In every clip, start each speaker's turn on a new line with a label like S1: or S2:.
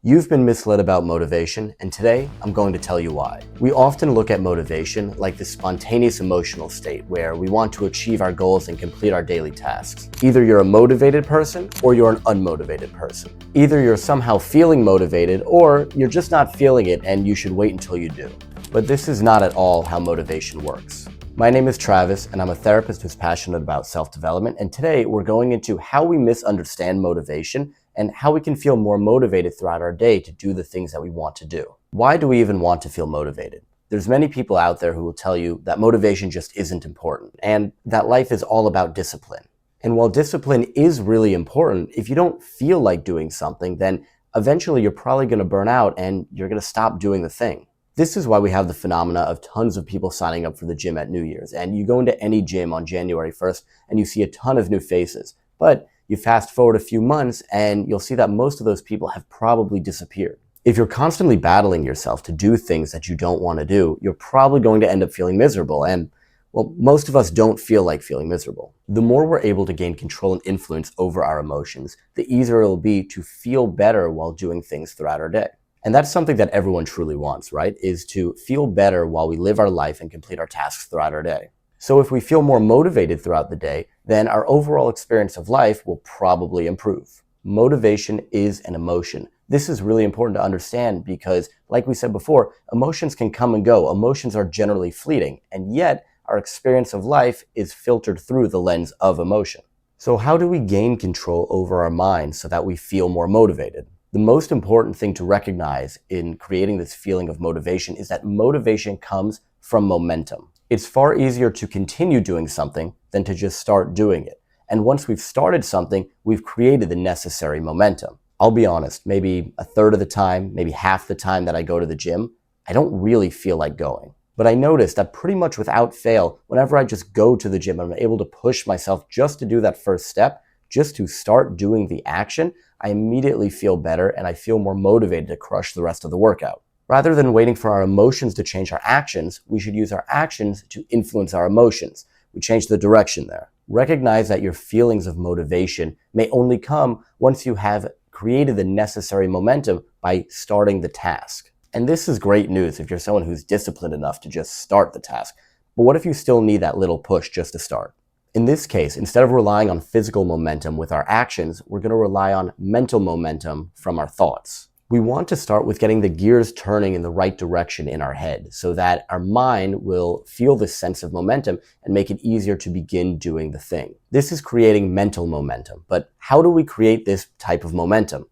S1: You've been misled about motivation, and today I'm going to tell you why. We often look at motivation like this spontaneous emotional state where we want to achieve our goals and complete our daily tasks. Either you're a motivated person or you're an unmotivated person. Either you're somehow feeling motivated or you're just not feeling it and you should wait until you do. But this is not at all how motivation works. My name is Travis, and I'm a therapist who's passionate about self-development, and today we're going into how we misunderstand motivation and how we can feel more motivated throughout our day to do the things that we want to do. Why do we even want to feel motivated? There's many people out there who will tell you that motivation just isn't important and that life is all about discipline. And while discipline is really important, if you don't feel like doing something, then eventually you're probably going to burn out and you're going to stop doing the thing. This is why we have the phenomena of tons of people signing up for the gym at New Year's. And you go into any gym on January 1st and you see a ton of new faces. But you fast forward a few months and you'll see that most of those people have probably disappeared. If you're constantly battling yourself to do things that you don't want to do, you're probably going to end up feeling miserable. And well, most of us don't feel like feeling miserable. The more we're able to gain control and influence over our emotions, the easier it'll be to feel better while doing things throughout our day. And that's something that everyone truly wants, right? Is to feel better while we live our life and complete our tasks throughout our day. So if we feel more motivated throughout the day, then our overall experience of life will probably improve. Motivation is an emotion. This is really important to understand because, like we said before, emotions can come and go. Emotions are generally fleeting, and yet our experience of life is filtered through the lens of emotion. So how do we gain control over our minds so that we feel more motivated? The most important thing to recognize in creating this feeling of motivation is that motivation comes from momentum. It's far easier to continue doing something than to just start doing it. And once we've started something, we've created the necessary momentum. I'll be honest, maybe a third of the time, maybe half the time that I go to the gym, I don't really feel like going. But I noticed that pretty much without fail, whenever I just go to the gym, I'm able to push myself just to do that first step, just to start doing the action, I immediately feel better and I feel more motivated to crush the rest of the workout. Rather than waiting for our emotions to change our actions, we should use our actions to influence our emotions. We change the direction there. Recognize that your feelings of motivation may only come once you have created the necessary momentum by starting the task. And this is great news if you're someone who's disciplined enough to just start the task. But what if you still need that little push just to start? In this case, instead of relying on physical momentum with our actions, we're going to rely on mental momentum from our thoughts. We want to start with getting the gears turning in the right direction in our head so that our mind will feel this sense of momentum and make it easier to begin doing the thing. This is creating mental momentum. But how do we create this type of momentum?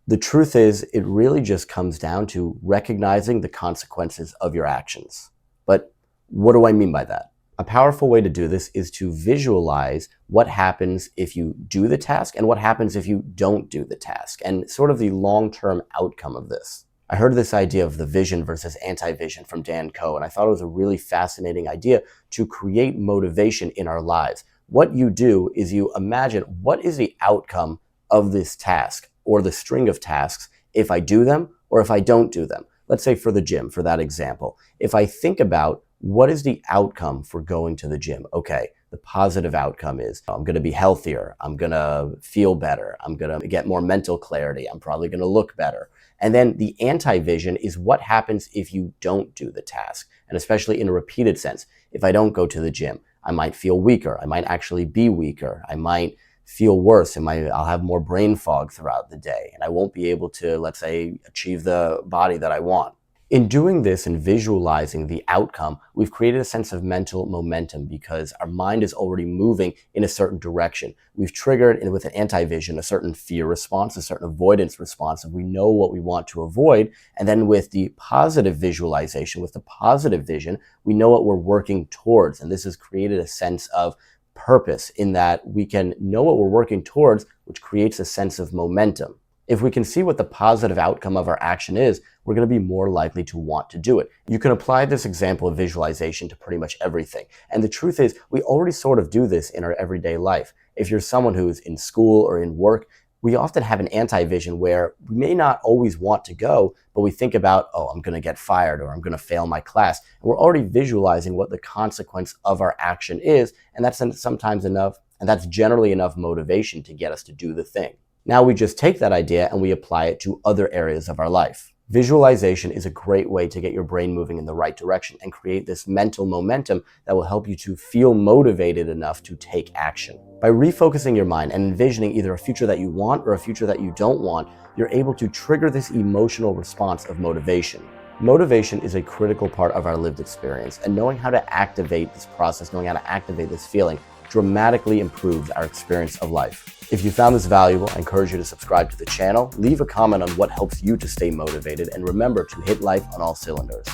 S1: The truth is, it really just comes down to recognizing the consequences of your actions. But what do I mean by that? A powerful way to do this is to visualize what happens if you do the task and what happens if you don't do the task, and sort of the long-term outcome of this. I heard this idea of the vision versus anti-vision from Dan Coe, and I thought it was a really fascinating idea to create motivation in our lives. What you do is you imagine what is the outcome of this task or the string of tasks if I do them or if I don't do them. Let's say for the gym, for that example. If I think about what is the outcome for going to the gym? Okay, the positive outcome is I'm going to be healthier. I'm going to feel better. I'm going to get more mental clarity. I'm probably going to look better. And then the anti-vision is what happens if you don't do the task. And especially in a repeated sense, if I don't go to the gym, I might feel weaker. I might actually be weaker. I might feel worse. I'll have more brain fog throughout the day. And I won't be able to, let's say, achieve the body that I want. In doing this and visualizing the outcome, we've created a sense of mental momentum because our mind is already moving in a certain direction. We've triggered, and with an anti-vision, a certain fear response, a certain avoidance response, and we know what we want to avoid. And then with the positive visualization, with the positive vision, we know what we're working towards. And this has created a sense of purpose in that we can know what we're working towards, which creates a sense of momentum. If we can see what the positive outcome of our action is, we're going to be more likely to want to do it. You can apply this example of visualization to pretty much everything. And the truth is, we already sort of do this in our everyday life. If you're someone who's in school or in work, we often have an anti-vision where we may not always want to go, but we think about, oh, I'm going to get fired or I'm going to fail my class. And we're already visualizing what the consequence of our action is. And that's sometimes enough, and that's generally enough motivation to get us to do the thing. Now we just take that idea and we apply it to other areas of our life. Visualization is a great way to get your brain moving in the right direction and create this mental momentum that will help you to feel motivated enough to take action. By refocusing your mind and envisioning either a future that you want or a future that you don't want, you're able to trigger this emotional response of motivation. Motivation is a critical part of our lived experience, and knowing how to activate this process, knowing how to activate this feeling, dramatically improves our experience of life. If you found this valuable, I encourage you to subscribe to the channel, leave a comment on what helps you to stay motivated, and remember to hit life on all cylinders.